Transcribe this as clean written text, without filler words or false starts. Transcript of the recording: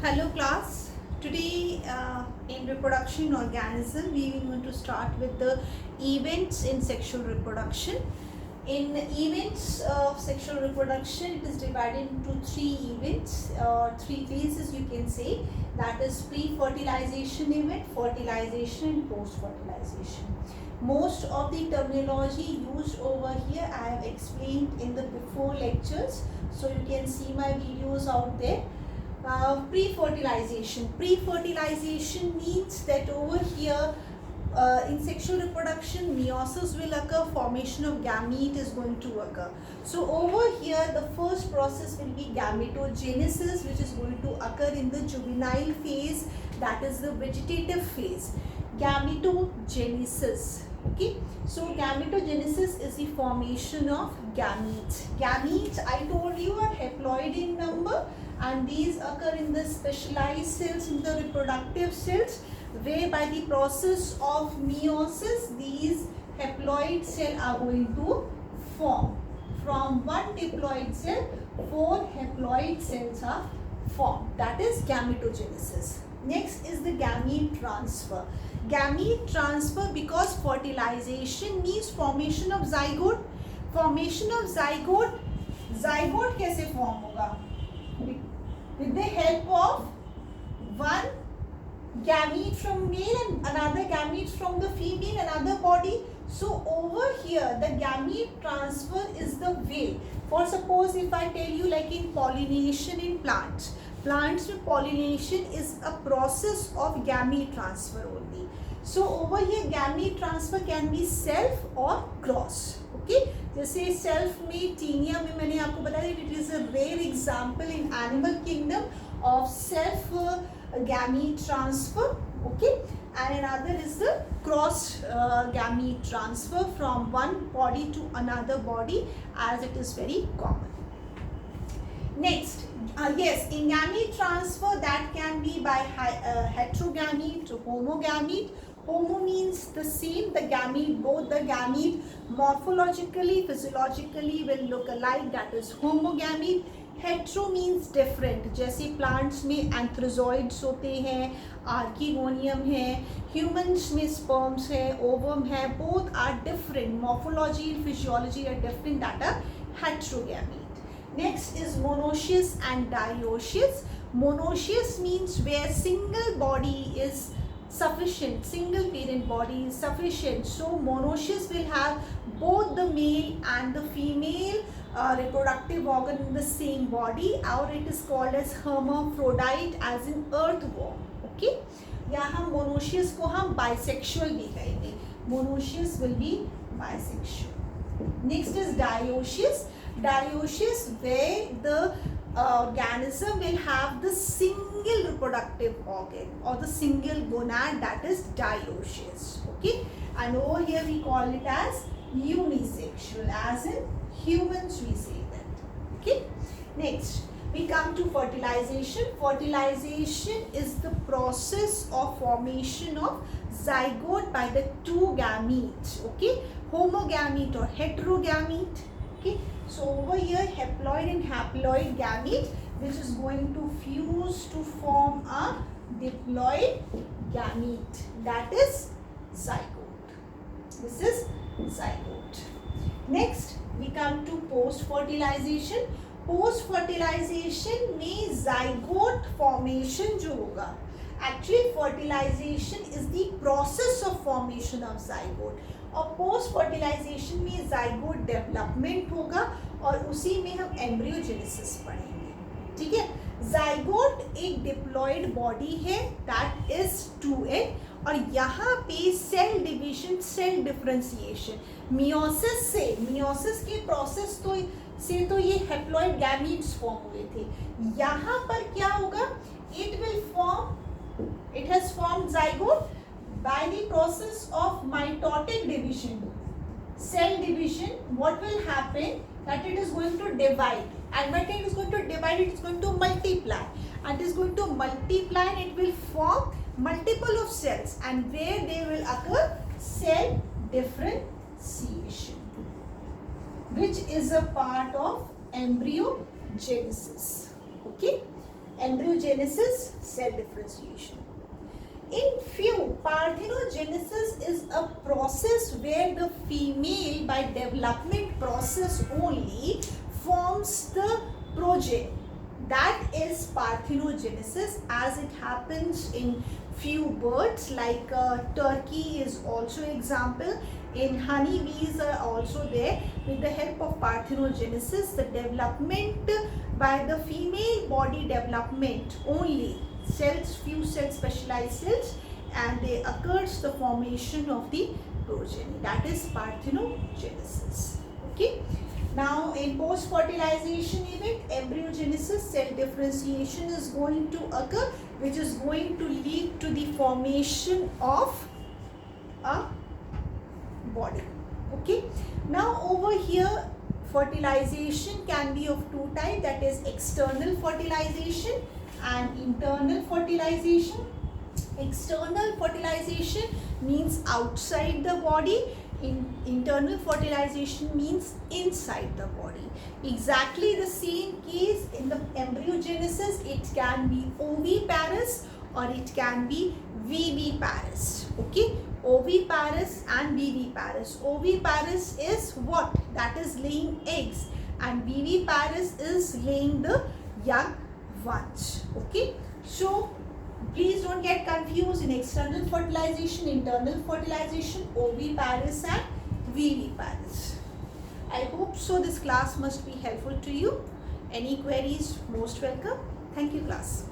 Hello class. Today in reproduction organism we are going to start with the events in sexual reproduction. In events of sexual reproduction it is divided into three events or three phases you can say, that is pre-fertilization event, fertilization and post-fertilization. Most of the terminology used over here I have explained in the before lectures, so you can see my videos out there. Pre-fertilization. Pre-fertilization means that over here in sexual reproduction meiosis will occur, formation of gamete is going to occur. So over here the first process will be gametogenesis, which is going to occur in the juvenile phase, that is the vegetative phase. Gametogenesis. Okay, so gametogenesis is the formation of gametes. Gametes, I told you, are haploid in number, and these occur in the specialized cells, in the reproductive cells, where by the process of meiosis these haploid cells are going to form. From one diploid cell, 4 haploid cells are formed. That is gametogenesis. Next is the gamete transfer. Gamete transfer, because fertilization means formation of zygote. Formation of zygote, zygote कैसे form होगा? With the help of one gamete from male and another gamete from the female, another body. So over here the gamete transfer is the way. For suppose if I tell you, like in pollination in plants with pollination is a process of gamete transfer only. So over here gamete transfer can be self or cross. Okay, जैसे self में Taenia में मैंने आपको बताया it is a rare example in animal kingdom of self gamete transfer. Okay, and another is the cross gamete transfer from one body to another body, as it is very common. Next, yes, in gamete transfer that can be by heterogamete to homogamete. Homo means the same, the gamete, both the gamete morphologically, physiologically will look alike, that is homogamete. Hetero means different, जैसे plants में antherozoids होते हैं, archegonium है, humans में sperms है, ovum है, both are different, morphology and physiology are different, that are heterogamete. Next is monoecious and dioecious. Monoecious means where single body is sufficient, single parent body is sufficient. So monoecious will have both the male and the female reproductive organ in the same body, or it is called as hermaphrodite, as in earthworm. Okay, या हम monoecious को हम bisexual भी कहेंगे. Monoecious will be bisexual. Next is dioecious. Dioecious where the organism will have the single reproductive organ or the single gonad, that is dioecious. Okay, and over here we call it as unisexual, as in humans we say that. Okay, next we come to fertilization. Fertilization is the process of formation of zygote by the two gametes. Okay, homogamete or heterogamete. Okay, so over here haploid and haploid gamete, which is going to fuse to form a diploid gamete, that is zygote. This is zygote. Next we come to post fertilization. Post fertilization में zygote formation जो होगा, actually fertilization is the process of formation of zygote, और post fertilization में zygote development होगा और उसी में हम एम्ब्रियोजेनेसिस पढ़ेंगे. ठीक है, जाइगोट एक डिप्लॉयड बॉडी है, दैट इज 2n, और यहाँ पे cell division, cell differentiation, meiosis के प्रोसेस तो ये हेप्लॉइड गैमीट्स फॉर्म हुए थे. यहाँ पर क्या होगा, it has formed zygote by the process of mitotic division, cell division. What will happen, that it is going to divide, and when it is going to divide it is going to multiply, and it is going to multiply and it will form multiple of cells, and where they will occur cell differentiation, which is a part of embryogenesis. Okay, Embryogenesis, cell differentiation. In few, parthenogenesis is a process where the female, by development process only, forms the progeny. That is parthenogenesis, as it happens in few birds, like turkey is also example. In honeybees are also there. With the help of parthenogenesis, the development by the female body development only, cells, few cells, specialized cells, and they occurs the formation of the progeny. That is parthenogenesis. Okay. Now in post-fertilization event, embryogenesis, cell differentiation is going to occur, which is going to lead to the formation of a body. Okay. Now over here, fertilization can be of two types, that is external fertilization and internal fertilization. External fertilization means outside the body. Internal fertilization means inside the body. Exactly the same case in the embryogenesis. It can be oviparous or it can be viviparous. Okay, oviparous and viviparous. Oviparous is what? That is laying eggs, and viviparous is laying the young ones. Okay, so please don't get confused in external fertilization, internal fertilization, oviparous and viviparous. I hope so this class must be helpful to you. Any queries, most welcome. Thank you, class.